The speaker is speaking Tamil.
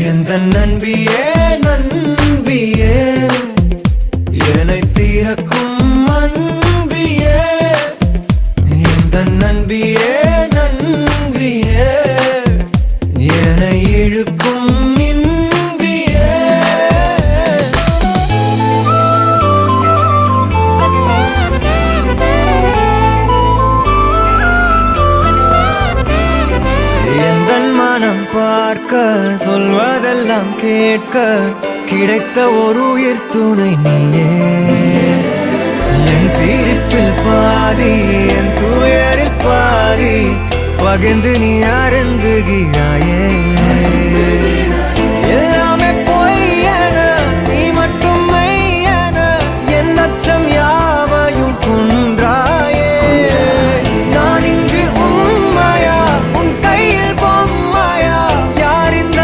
எந்த நண்பியே நண்பியே என்னை தீரக்கும் அன்பியே எந்த நண்பியே நண்பியே என்னை இழுக்கும் இன்பியே எந்தன் மனம் பார்க்க சொல்வதெல்லாம் கேட்க கிடைத்த ஒரு உயிர் துணை நீயே என் சிரிப்பில் பாதி என் துயரில் பாதி பகிர்ந்து நீ அருந்துகிறாயே